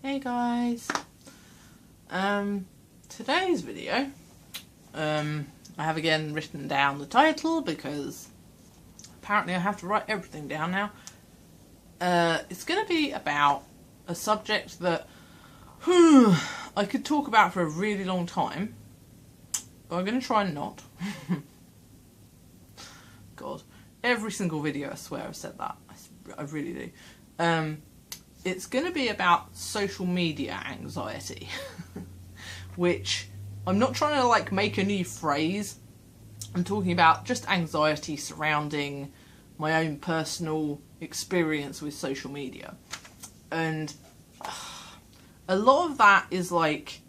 Hey guys, today's video, I have again written down the title because apparently I have to write everything down now. It's going to be about a subject that I could talk about for a really long time, but I'm going to try and not. God, every single video I swear I've said that, I really do. It's going to be about social media anxiety, which I'm not trying to like make a new phrase. I'm talking about just anxiety surrounding my own personal experience with social media. And a lot of that is like,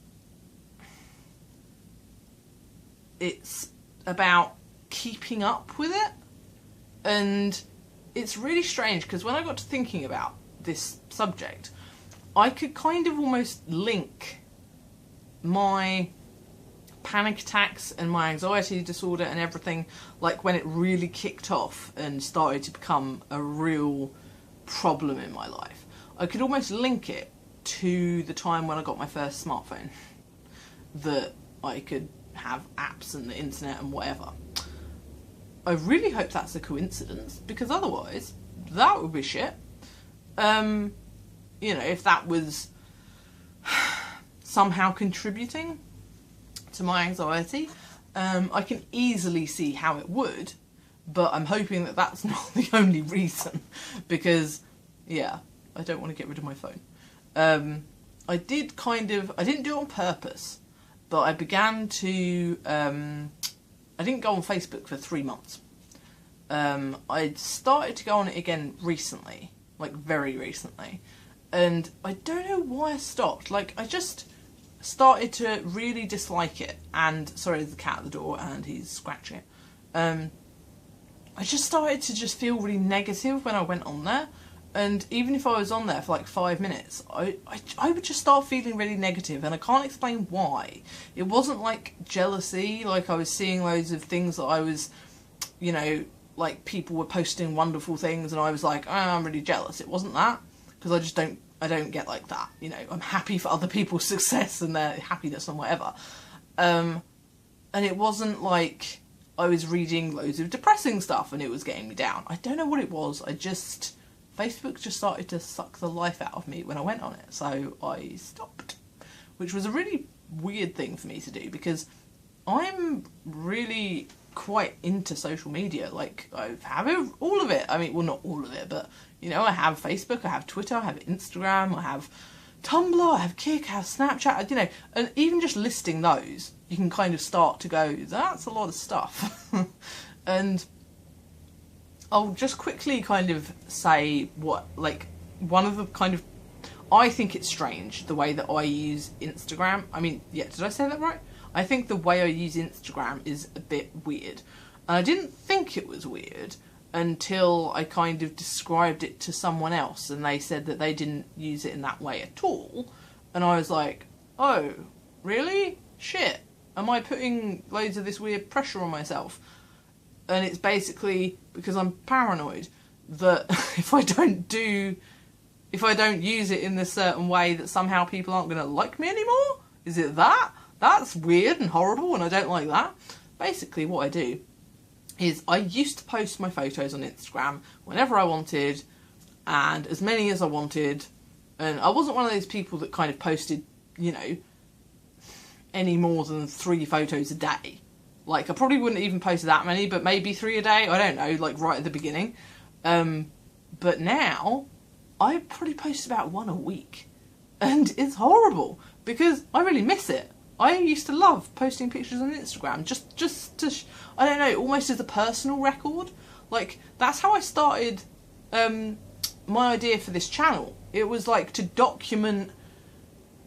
it's about keeping up with it. And it's really strange because when I got to thinking about this subject, I could kind of almost link my panic attacks and my anxiety disorder and everything, like when it really kicked off and started to become a real problem in my life. I could almost link it to the time when I got my first smartphone, that I could have apps and the internet and whatever. I really hope that's a coincidence, because otherwise that would be shit. You know, if that was somehow contributing to my anxiety, I can easily see how it would, but I'm hoping that that's not the only reason, because, yeah, I don't want to get rid of my phone. I didn't do it on purpose, but I began to, I didn't go on Facebook for 3 months. I started to go on it again recently, like very recently, and I don't know why I stopped. Like, I just started to really dislike it, and sorry, there's a cat at the door and he's scratching it. I just started to just feel really negative when I went on there, and even if I was on there for like 5 minutes, I would just start feeling really negative, and I can't explain why. It wasn't like jealousy, like I was seeing loads of things that I was, you know, like people were posting wonderful things and I was like, oh, I'm really jealous. It wasn't that, because I don't get like that, you know. I'm happy for other people's success and their happiness and whatever. And it wasn't like I was reading loads of depressing stuff and it was getting me down. I don't know what it was. Facebook just started to suck the life out of me when I went on it. So I stopped, which was a really weird thing for me to do, because I'm really quite into social media. Like, I have all of it. I mean, well, not all of it, but, you know, I have Facebook, I have Twitter, I have Instagram, I have Tumblr, I have Kik, I have Snapchat, you know, and even just listing those, you can kind of start to go, that's a lot of stuff. And I'll just quickly kind of say what, like, one of the kind of, I think it's strange the way that I use Instagram. I mean, yeah, did I say that right? I think the way I use Instagram is a bit weird. And I didn't think it was weird until I kind of described it to someone else, and they said that they didn't use it in that way at all. And I was like, oh, really? Shit. Am I putting loads of this weird pressure on myself? And it's basically because I'm paranoid that if I don't use it in this certain way, that somehow people aren't going to like me anymore? Is it that? That's weird and horrible, and I don't like that. Basically what I do is I used to post my photos on Instagram whenever I wanted, and as many as I wanted, and I wasn't one of those people that kind of posted, you know, any more than 3 photos a day. Like, I probably wouldn't even post that many, but maybe 3 a day, I don't know, like right at the beginning. But now, I probably post about 1 a week, and it's horrible, because I really miss it. I used to love posting pictures on Instagram, just to, I don't know, almost as a personal record. Like, that's how I started my idea for this channel. It was like to document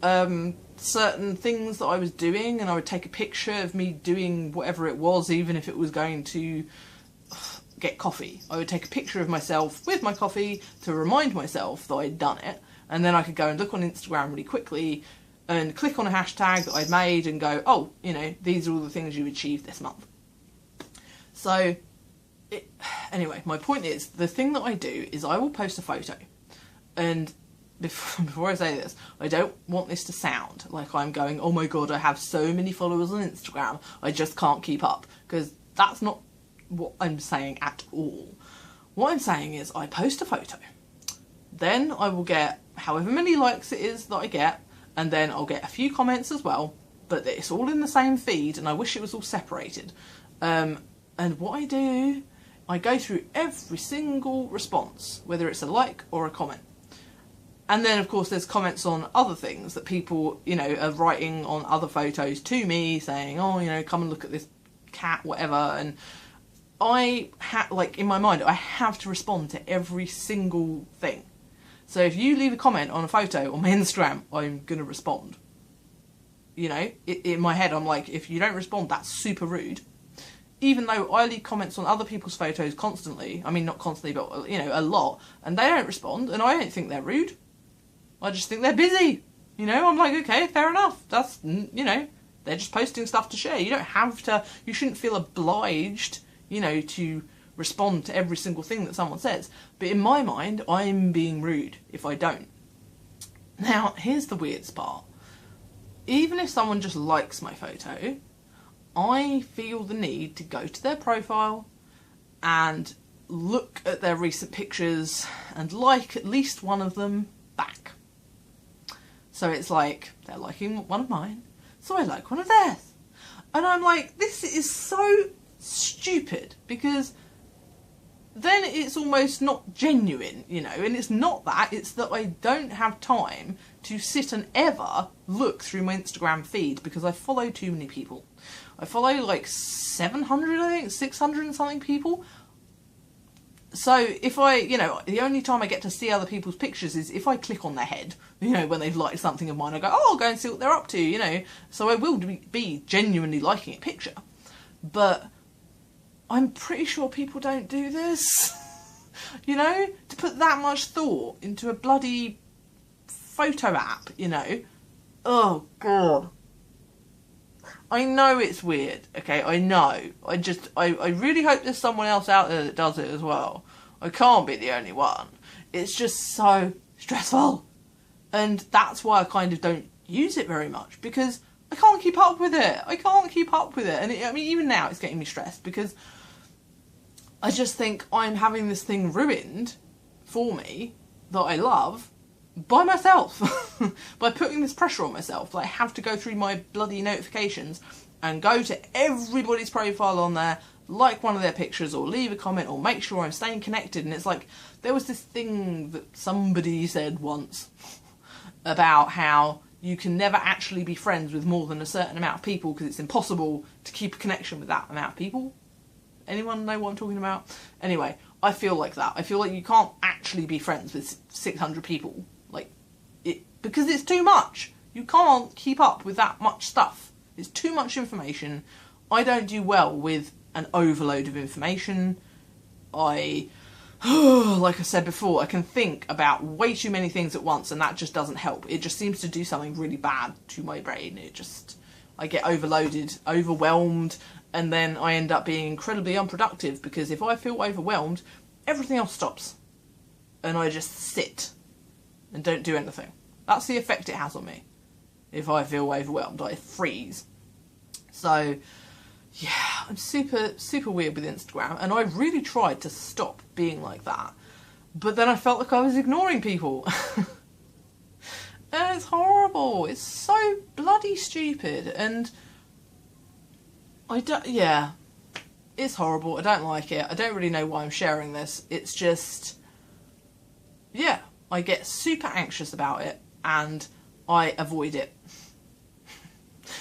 certain things that I was doing, and I would take a picture of me doing whatever it was, even if it was going to get coffee. I would take a picture of myself with my coffee to remind myself that I'd done it, and then I could go and look on Instagram really quickly and click on a hashtag that I'd made and go, oh, you know, these are all the things you achieved this month. So, anyway, my point is, the thing that I do is I will post a photo, and before I say this, I don't want this to sound like I'm going, oh my god, I have so many followers on Instagram, I just can't keep up, because that's not what I'm saying at all. What I'm saying is I post a photo, then I will get however many likes it is that I get, and then I'll get a few comments as well, but it's all in the same feed, and I wish it was all separated. And what I do, I go through every single response, whether it's a like or a comment. And then, of course, there's comments on other things that people, you know, are writing on other photos to me, saying, oh, you know, come and look at this cat, whatever. And like, in my mind, I have to respond to every single thing. So if you leave a comment on a photo on my Instagram, I'm going to respond. You know, in my head, I'm like, if you don't respond, that's super rude. Even though I leave comments on other people's photos constantly, I mean, not constantly, but, you know, a lot, and they don't respond, and I don't think they're rude. I just think they're busy. You know, I'm like, okay, fair enough. That's, you know, they're just posting stuff to share. You don't have to, you shouldn't feel obliged, you know, to respond to every single thing that someone says. But in my mind, I'm being rude if I don't. Now, here's the weirdest part. Even if someone just likes my photo, I feel the need to go to their profile and look at their recent pictures and like at least one of them back. So it's like, they're liking one of mine, so I like one of theirs. And I'm like, this is so stupid, because then it's almost not genuine, you know, and it's not that, it's that I don't have time to sit and ever look through my Instagram feed, because I follow too many people. I follow like 700, I think, 600 and something people. So if I, you know, the only time I get to see other people's pictures is if I click on their head, you know, when they've liked something of mine, I go, oh, I'll go and see what they're up to, you know. So I will be genuinely liking a picture. But I'm pretty sure people don't do this. You know, to put that much thought into a bloody photo app, you know. Oh, God. I know it's weird, okay, I know. I really hope there's someone else out there that does it as well. I can't be the only one. It's just so stressful. And that's why I kind of don't use it very much, because I can't keep up with it. I can't keep up with it. And I mean, even now it's getting me stressed, because I just think I'm having this thing ruined for me that I love by myself. By putting this pressure on myself. Like, I have to go through my bloody notifications and go to everybody's profile on there, like one of their pictures, or leave a comment, or make sure I'm staying connected. And it's like, there was this thing that somebody said once about how you can never actually be friends with more than a certain amount of people, because it's impossible to keep a connection with that amount of people. Anyone know what I'm talking about? Anyway, I feel like that. I feel like you can't actually be friends with 600 people. Like, because it's too much. You can't keep up with that much stuff. It's too much information. I don't do well with an overload of information. Like I said before, I can think about way too many things at once, and that just doesn't help. It just seems to do something really bad to my brain. I get overloaded, overwhelmed, and then I end up being incredibly unproductive, because if I feel overwhelmed, everything else stops. And I just sit and don't do anything. That's the effect it has on me. If I feel overwhelmed, I freeze. So, yeah, I'm super, super weird with Instagram, and I really tried to stop being like that. But then I felt like I was ignoring people. And it's horrible. It's so bloody stupid, and yeah, it's horrible. I don't like it. I don't really know why I'm sharing this. It's just, yeah, I get super anxious about it, and I avoid it.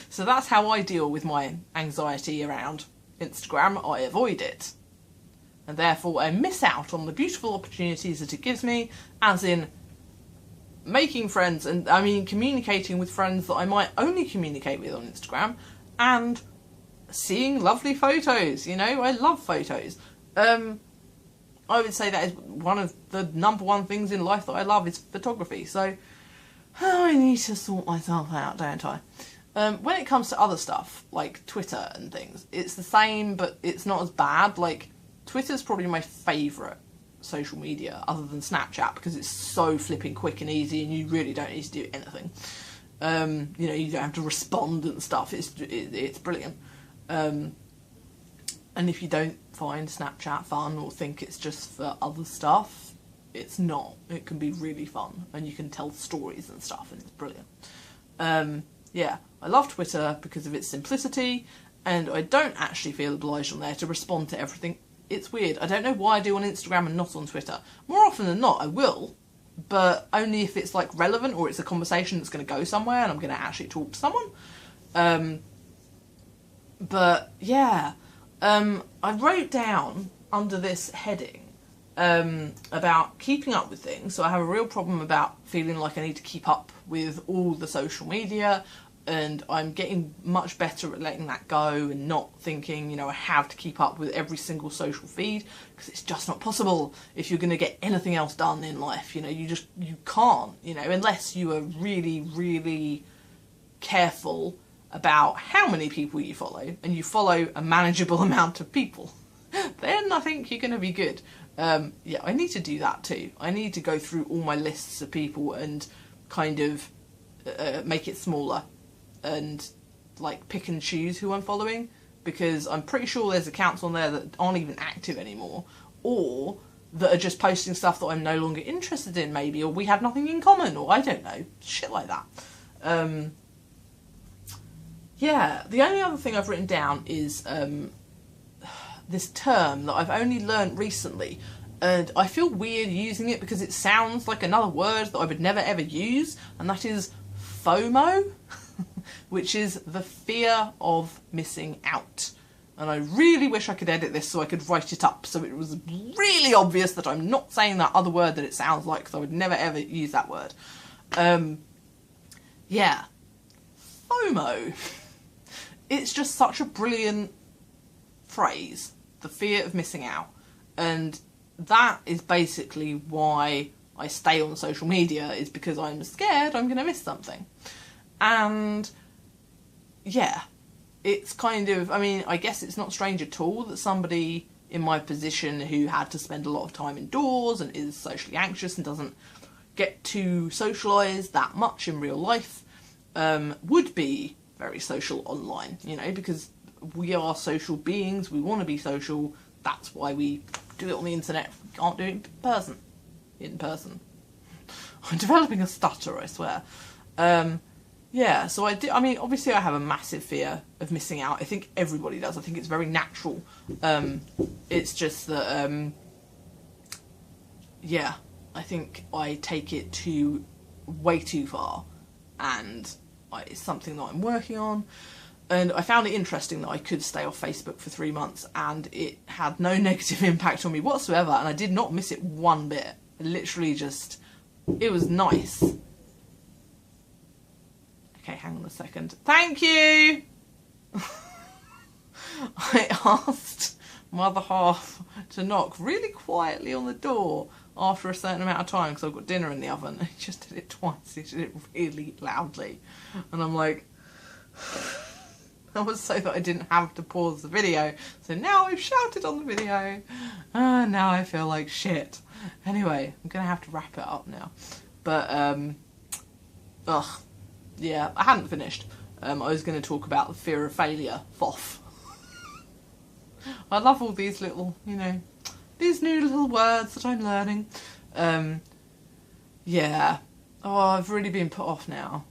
So that's how I deal with my anxiety around Instagram. I avoid it. And therefore I miss out on the beautiful opportunities that it gives me, as in making friends, and I mean communicating with friends that I might only communicate with on Instagram, and seeing lovely photos. You know, I love photos. I would say that is one of the #1 things in life that I love, is photography. So I need to sort myself out, don't I? When it comes to other stuff, like Twitter and things, it's the same, but it's not as bad. Like, Twitter's probably my favourite social media other than Snapchat, because it's so flipping quick and easy and you really don't need to do anything. You know, you don't have to respond and stuff. It's brilliant. And if you don't find Snapchat fun or think it's just for other stuff, it's not. It can be really fun and you can tell stories and stuff and it's brilliant. Yeah, I love Twitter because of its simplicity, and I don't actually feel obliged on there to respond to everything. It's weird. I don't know why I do on Instagram and not on Twitter. More often than not, I will, but only if it's like relevant or it's a conversation that's going to go somewhere and I'm going to actually talk to someone. But yeah, I wrote down under this heading about keeping up with things. So I have a real problem about feeling like I need to keep up with all the social media, and I'm getting much better at letting that go and not thinking, you know, I have to keep up with every single social feed, because it's just not possible if you're going to get anything else done in life. You know, you can't, you know, unless you are really, really careful about how many people you follow, and you follow a manageable amount of people, then I think you're going to be good. Yeah, I need to do that too. I need to go through all my lists of people and kind of make it smaller and like pick and choose who I'm following, because I'm pretty sure there's accounts on there that aren't even active anymore, or that are just posting stuff that I'm no longer interested in maybe, or we have nothing in common, or I don't know, shit like that. Yeah, the only other thing I've written down is this term that I've only learned recently, and I feel weird using it because it sounds like another word that I would never ever use, and that is FOMO, which is the fear of missing out. And I really wish I could edit this so I could write it up so it was really obvious that I'm not saying that other word that it sounds like, because I would never ever use that word. Yeah, FOMO. It's just such a brilliant phrase, the fear of missing out. And that is basically why I stay on social media, is because I'm scared I'm going to miss something. And yeah, it's kind of, I mean, I guess it's not strange at all that somebody in my position who had to spend a lot of time indoors and is socially anxious and doesn't get to socialise that much in real life would be very social online, you know, because we are social beings, we want to be social, that's why we do it on the internet. We can't do it in person. I'm developing a stutter, I swear. Yeah, so I mean, obviously I have a massive fear of missing out. I think everybody does. I think it's very natural. It's just that, yeah, I think I take it way too far, and it's something that I'm working on. And I found it interesting that I could stay off Facebook for 3 months and it had no negative impact on me whatsoever, and I did not miss it one bit. Literally just, it was nice. Okay, hang on a second. Thank you! I asked my other half to knock really quietly on the door after a certain amount of time because I've got dinner in the oven. He just did it twice. He did it really loudly. And I'm like... That was so that I didn't have to pause the video. So now I've shouted on the video. Now I feel like shit. Anyway, I'm going to have to wrap it up now. But, yeah, I hadn't finished. I was going to talk about the fear of failure, FOF. I love all these little, you know, these new little words that I'm learning. Yeah. Oh, I've really been put off now.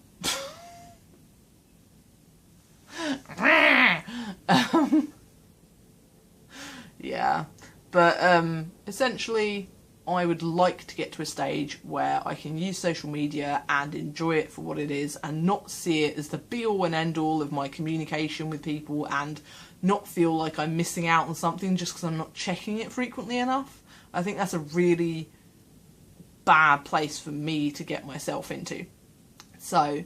Yeah, but essentially I would like to get to a stage where I can use social media and enjoy it for what it is and not see it as the be-all and end-all of my communication with people, and not feel like I'm missing out on something just because I'm not checking it frequently enough. I think that's a really bad place for me to get myself into. So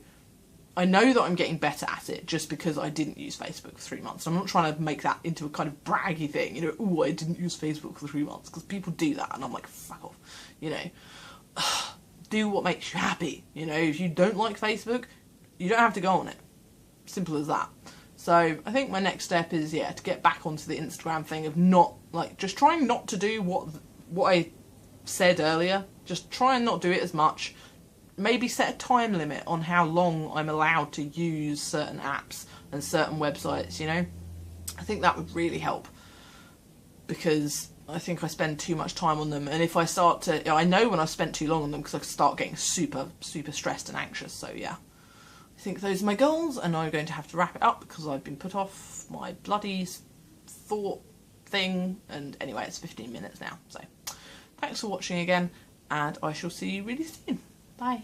I know that I'm getting better at it just because I didn't use Facebook for 3 months. I'm not trying to make that into a kind of braggy thing, you know, oh, I didn't use Facebook for 3 months, because people do that and I'm like, fuck off, you know. Do what makes you happy, you know. If you don't like Facebook, you don't have to go on it. Simple as that. So I think my next step is, yeah, to get back onto the Instagram thing of not, like, just trying not to do what I said earlier, just try and not do it as much. Maybe set a time limit on how long I'm allowed to use certain apps and certain websites, you know. I think that would really help, because I think I spend too much time on them, and if I start to, I know when I've spent too long on them because I start getting super stressed and anxious. So yeah, I think those are my goals, and I'm going to have to wrap it up because I've been put off my bloody thought thing, and anyway, it's 15 minutes now. So thanks for watching again, and I shall see you really soon. Bye.